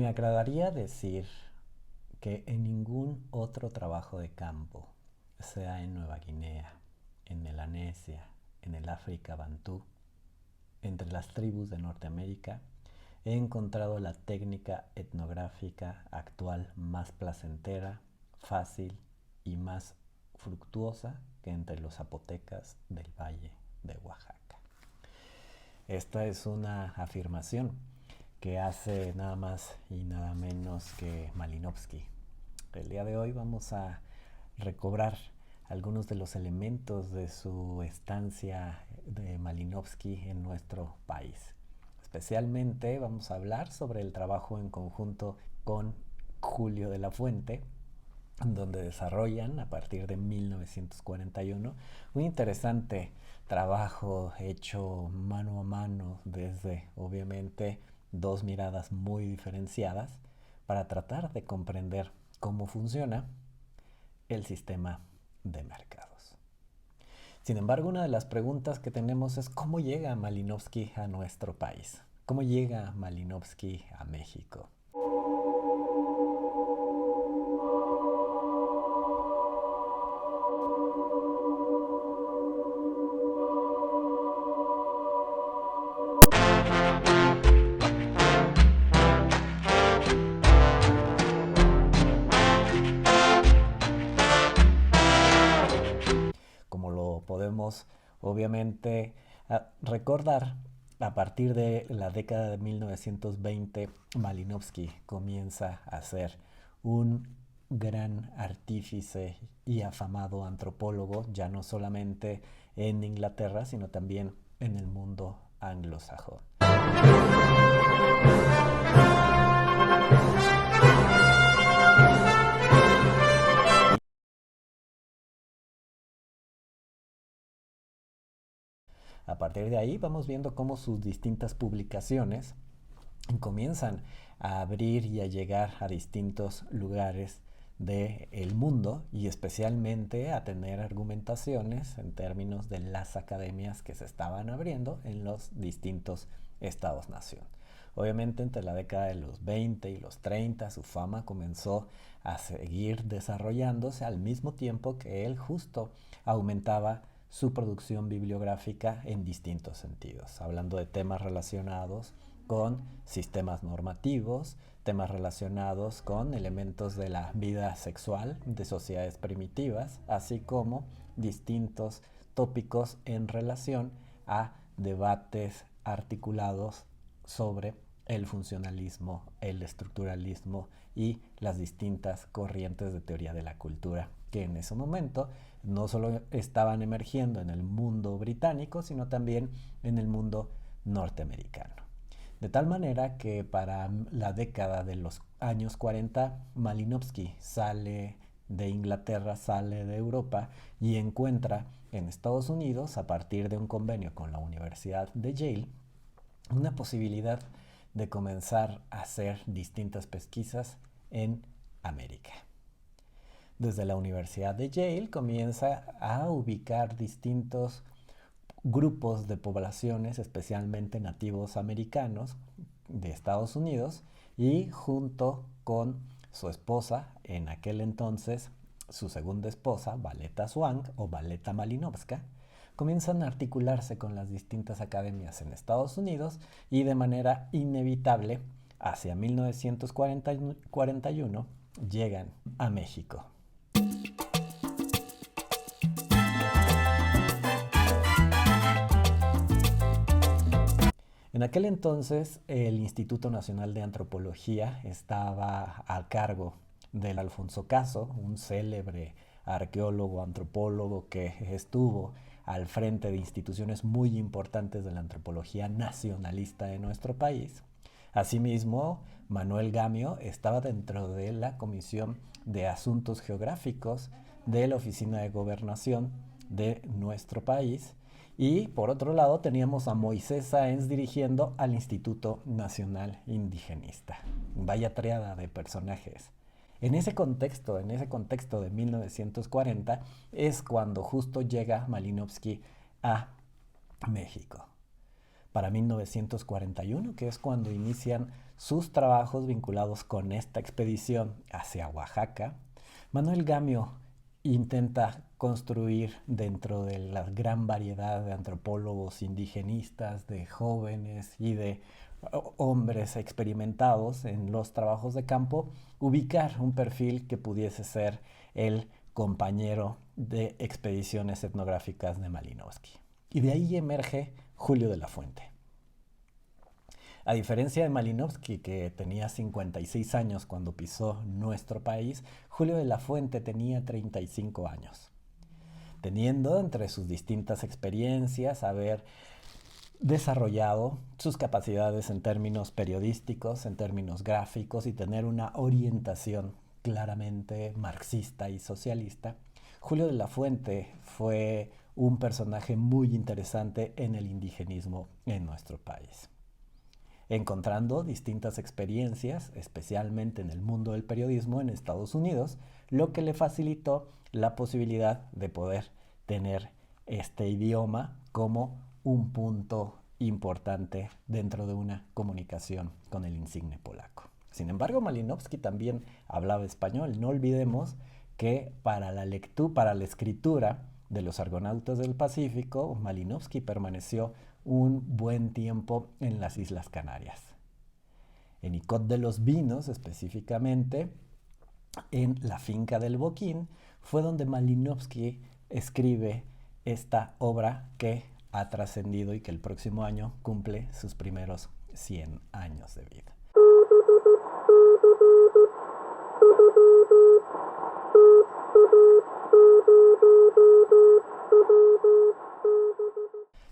Me agradaría decir que en ningún otro trabajo de campo, sea en Nueva Guinea, en Melanesia, en el África Bantú, entre las tribus de Norteamérica, he encontrado la técnica etnográfica actual más placentera, fácil y más fructuosa que entre los zapotecas del Valle de Oaxaca. Esta es una afirmación que hace nada más y nada menos que Malinowski. El día de hoy vamos a recobrar algunos de los elementos de su estancia de Malinowski en nuestro país. Especialmente vamos a hablar sobre el trabajo en conjunto con Julio de la Fuente, donde desarrollan a partir de 1941 un interesante trabajo hecho mano a mano desde obviamente dos miradas muy diferenciadas para tratar de comprender cómo funciona el sistema de mercados. Sin embargo, una de las preguntas que tenemos es cómo llega Malinowski a nuestro país, cómo llega Malinowski a México. Como lo podemos obviamente recordar, a partir de la década de 1920, Malinowski comienza a ser un gran artífice y afamado antropólogo, ya no solamente en Inglaterra, sino también en el mundo anglosajón. A partir de ahí vamos viendo cómo sus distintas publicaciones comienzan a abrir y a llegar a distintos lugares del mundo y especialmente a tener argumentaciones en términos de las academias que se estaban abriendo en los distintos estados-nación. Obviamente entre la década de los 20 y los 30 su fama comenzó a seguir desarrollándose al mismo tiempo que él justo aumentaba su producción bibliográfica en distintos sentidos, hablando de temas relacionados con sistemas normativos, temas relacionados con elementos de la vida sexual de sociedades primitivas, así como distintos tópicos en relación a debates articulados sobre el funcionalismo, el estructuralismo y las distintas corrientes de teoría de la cultura que en ese momento no solo estaban emergiendo en el mundo británico, sino también en el mundo norteamericano. De tal manera que para la década de los años 40, Malinowski sale de Inglaterra, sale de Europa y encuentra en Estados Unidos, a partir de un convenio con la Universidad de Yale, una posibilidad de comenzar a hacer distintas pesquisas en América. Desde la Universidad de Yale comienza a ubicar distintos grupos de poblaciones, especialmente nativos americanos de Estados Unidos, y junto con su esposa, en aquel entonces su segunda esposa, Valeta Swank o Valeta Malinowska, comienzan a articularse con las distintas academias en Estados Unidos y de manera inevitable, hacia 1941, llegan a México. En aquel entonces, el Instituto Nacional de Antropología estaba a cargo del Alfonso Caso, un célebre arqueólogo, antropólogo que estuvo al frente de instituciones muy importantes de la antropología nacionalista de nuestro país. Asimismo, Manuel Gamio estaba dentro de la Comisión de Asuntos Geográficos de la Oficina de Gobernación de nuestro país. Y por otro lado teníamos a Moisés Sáenz dirigiendo al Instituto Nacional Indigenista. Vaya triada de personajes. En ese contexto de 1940, es cuando justo llega Malinowski a México. Para 1941, que es cuando inician sus trabajos vinculados con esta expedición hacia Oaxaca, Manuel Gamio intenta construir dentro de la gran variedad de antropólogos indigenistas, de jóvenes y de hombres experimentados en los trabajos de campo, ubicar un perfil que pudiese ser el compañero de expediciones etnográficas de Malinowski. Y de ahí emerge Julio de la Fuente. A diferencia de Malinowski, que tenía 56 años cuando pisó nuestro país, Julio de la Fuente tenía 35 años, teniendo entre sus distintas experiencias haber desarrollado sus capacidades en términos periodísticos, en términos gráficos y tener una orientación claramente marxista y socialista. Julio de la Fuente fue un personaje muy interesante en el indigenismo en nuestro país, encontrando distintas experiencias, especialmente en el mundo del periodismo en Estados Unidos, lo que le facilitó la posibilidad de poder tener este idioma como un punto importante dentro de una comunicación con el insigne polaco. Sin embargo, Malinowski también hablaba español. No olvidemos que para la escritura de los Argonautas del Pacífico, Malinowski permaneció un buen tiempo en las Islas Canarias. En Icod de los Vinos, específicamente, en la finca del Boquín, fue donde Malinowski escribe esta obra que ha trascendido y que el próximo año cumple sus primeros 100 años de vida.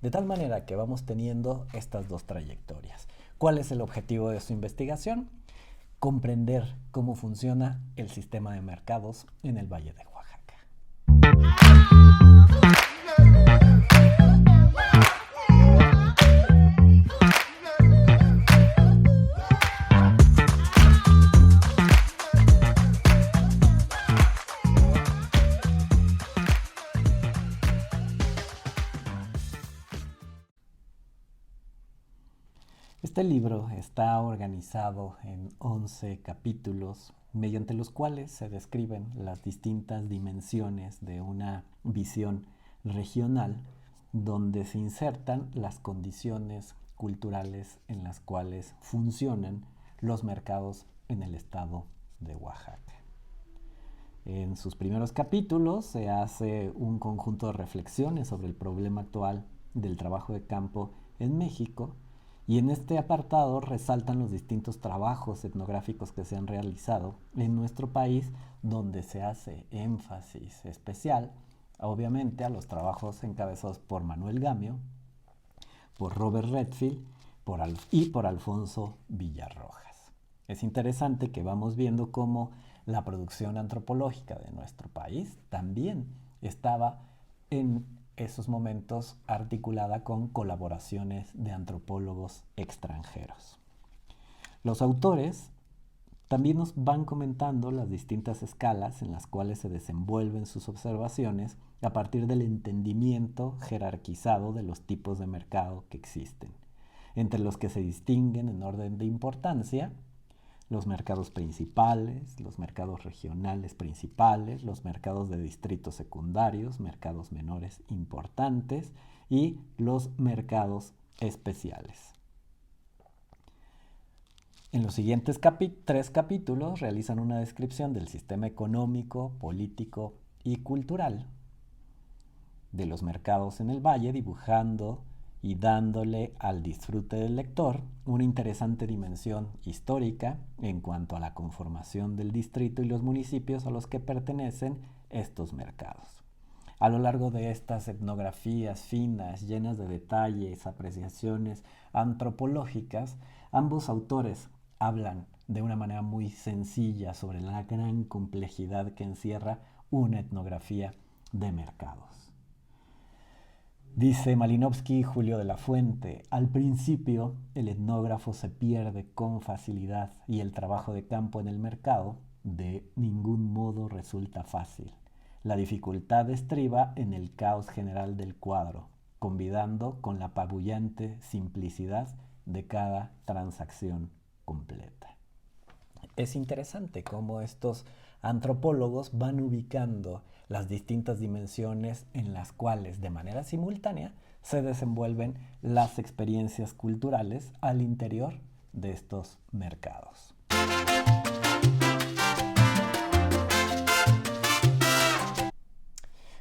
De tal manera que vamos teniendo estas dos trayectorias. ¿Cuál es el objetivo de su investigación? Comprender cómo funciona el sistema de mercados en el Valle de Oaxaca. Este libro está organizado en 11 capítulos, mediante los cuales se describen las distintas dimensiones de una visión regional, donde se insertan las condiciones culturales en las cuales funcionan los mercados en el estado de Oaxaca. En sus primeros capítulos se hace un conjunto de reflexiones sobre el problema actual del trabajo de campo en México, y en este apartado resaltan los distintos trabajos etnográficos que se han realizado en nuestro país, donde se hace énfasis especial, obviamente, a los trabajos encabezados por Manuel Gamio, por Robert Redfield y por Alfonso Villarrojas. Es interesante que vamos viendo cómo la producción antropológica de nuestro país también estaba en esos momentos articulada con colaboraciones de antropólogos extranjeros. Los autores también nos van comentando las distintas escalas en las cuales se desenvuelven sus observaciones a partir del entendimiento jerarquizado de los tipos de mercado que existen, entre los que se distinguen en orden de importancia los mercados principales, los mercados regionales principales, los mercados de distritos secundarios, mercados menores importantes y los mercados especiales. En los siguientes 3 capítulos realizan una descripción del sistema económico, político y cultural de los mercados en el valle, dibujando y dándole al disfrute del lector una interesante dimensión histórica en cuanto a la conformación del distrito y los municipios a los que pertenecen estos mercados. A lo largo de estas etnografías finas, llenas de detalles, apreciaciones antropológicas, ambos autores hablan de una manera muy sencilla sobre la gran complejidad que encierra una etnografía de mercados. Dice Malinowski y Julio de la Fuente, al principio el etnógrafo se pierde con facilidad y el trabajo de campo en el mercado de ningún modo resulta fácil. La dificultad estriba en el caos general del cuadro, combinando con la apabullante simplicidad de cada transacción completa. Es interesante cómo estos antropólogos van ubicando las distintas dimensiones en las cuales de manera simultánea se desenvuelven las experiencias culturales al interior de estos mercados.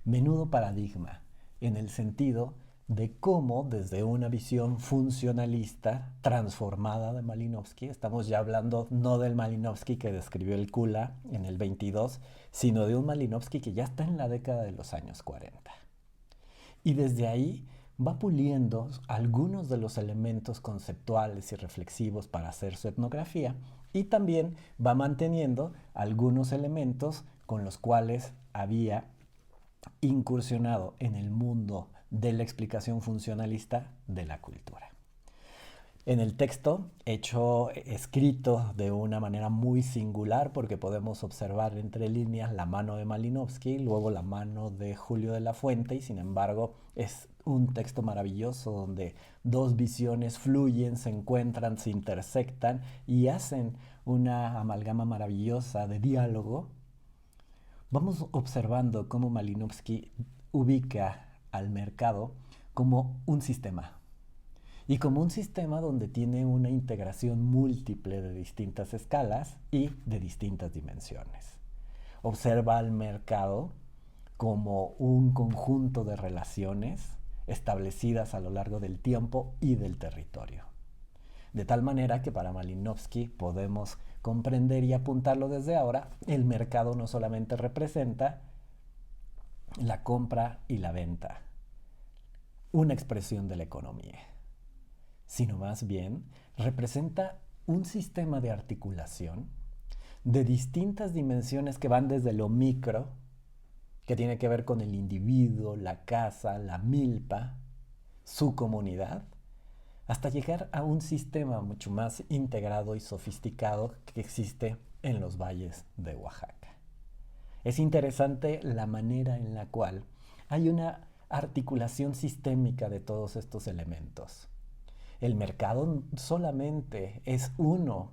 Menudo paradigma, en el sentido de cómo desde una visión funcionalista transformada de Malinowski, estamos ya hablando no del Malinowski que describió el Kula en el 22, sino de un Malinowski que ya está en la década de los años 40. Y desde ahí va puliendo algunos de los elementos conceptuales y reflexivos para hacer su etnografía y también va manteniendo algunos elementos con los cuales había incursionado en el mundo de la explicación funcionalista de la cultura. En el texto, escrito de una manera muy singular, porque podemos observar entre líneas la mano de Malinowski, luego la mano de Julio de la Fuente, y sin embargo es un texto maravilloso donde dos visiones fluyen, se encuentran, se intersectan y hacen una amalgama maravillosa de diálogo. Vamos observando cómo Malinowski ubica al mercado como un sistema. Y como un sistema donde tiene una integración múltiple de distintas escalas y de distintas dimensiones. Observa al mercado como un conjunto de relaciones establecidas a lo largo del tiempo y del territorio. De tal manera que para Malinowski podemos comprender y apuntarlo desde ahora, el mercado no solamente representa la compra y la venta, una expresión de la economía, sino más bien representa un sistema de articulación de distintas dimensiones que van desde lo micro, que tiene que ver con el individuo, la casa, la milpa, su comunidad, hasta llegar a un sistema mucho más integrado y sofisticado que existe en los valles de Oaxaca. Es interesante la manera en la cual hay una articulación sistémica de todos estos elementos. El mercado solamente es uno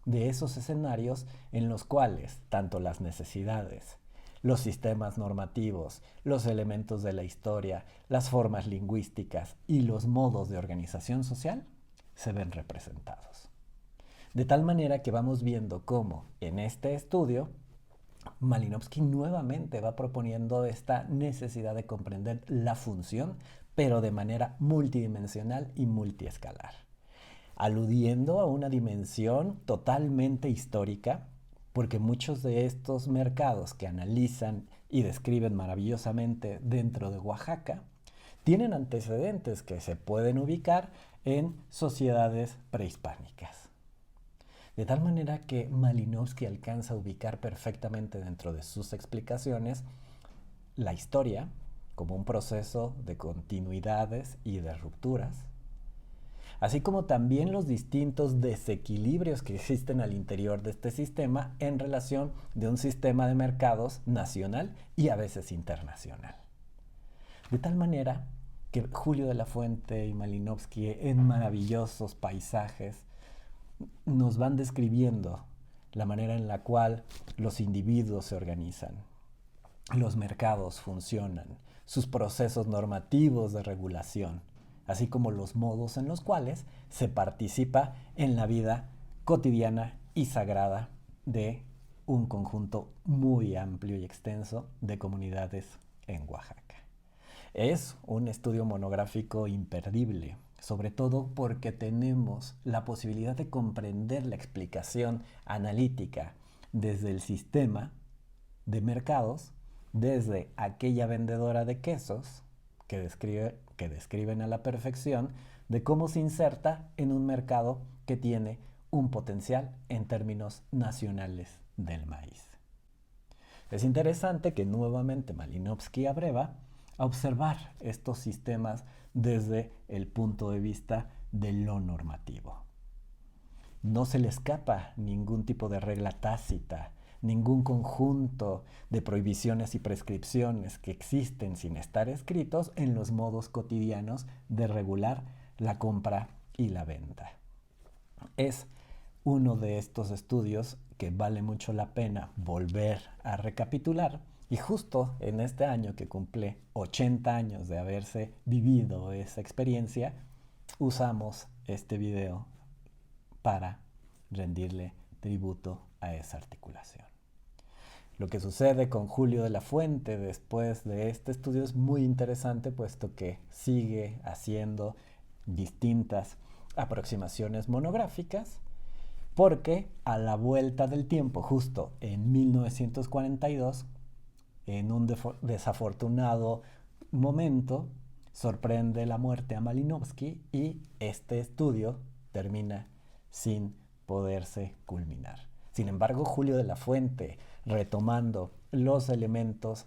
de esos escenarios en los cuales tanto las necesidades, los sistemas normativos, los elementos de la historia, las formas lingüísticas y los modos de organización social se ven representados. De tal manera que vamos viendo cómo en este estudio Malinowski nuevamente va proponiendo esta necesidad de comprender la función, pero de manera multidimensional y multiescalar, aludiendo a una dimensión totalmente histórica, porque muchos de estos mercados que analizan y describen maravillosamente dentro de Oaxaca tienen antecedentes que se pueden ubicar en sociedades prehispánicas. De tal manera que Malinowski alcanza a ubicar perfectamente dentro de sus explicaciones la historia como un proceso de continuidades y de rupturas, así como también los distintos desequilibrios que existen al interior de este sistema en relación de un sistema de mercados nacional y a veces internacional. De tal manera que Julio de la Fuente y Malinowski en maravillosos paisajes nos van describiendo la manera en la cual los individuos se organizan, los mercados funcionan, sus procesos normativos de regulación, así como los modos en los cuales se participa en la vida cotidiana y sagrada de un conjunto muy amplio y extenso de comunidades en Oaxaca. Es un estudio monográfico imperdible, sobre todo porque tenemos la posibilidad de comprender la explicación analítica desde el sistema de mercados, desde aquella vendedora de quesos que describen a la perfección de cómo se inserta en un mercado que tiene un potencial en términos nacionales del maíz. Es interesante que nuevamente Malinowski abreva a observar estos sistemas desde el punto de vista de lo normativo. No se le escapa ningún tipo de regla tácita, ningún conjunto de prohibiciones y prescripciones que existen sin estar escritos en los modos cotidianos de regular la compra y la venta. Es uno de estos estudios que vale mucho la pena volver a recapitular. Y justo en este año que cumple 80 años de haberse vivido esa experiencia, usamos este video para rendirle tributo a esa articulación. Lo que sucede con Julio de la Fuente después de este estudio es muy interesante, puesto que sigue haciendo distintas aproximaciones monográficas, porque a la vuelta del tiempo, justo en 1942, en un desafortunado momento, sorprende la muerte a Malinowski y este estudio termina sin poderse culminar. Sin embargo, Julio de la Fuente, retomando los elementos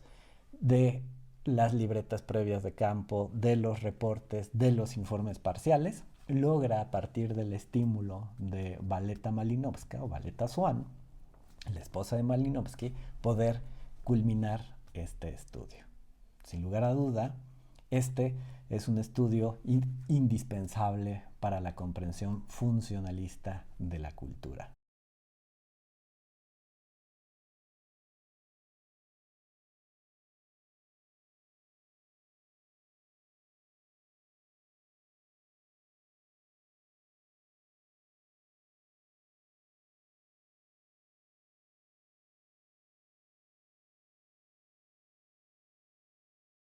de las libretas previas de campo, de los reportes, de los informes parciales, logra a partir del estímulo de Valeta Malinowska o Valeta Swan, la esposa de Malinowski, poder culminar este estudio. Sin lugar a duda, este es un estudio indispensable para la comprensión funcionalista de la cultura.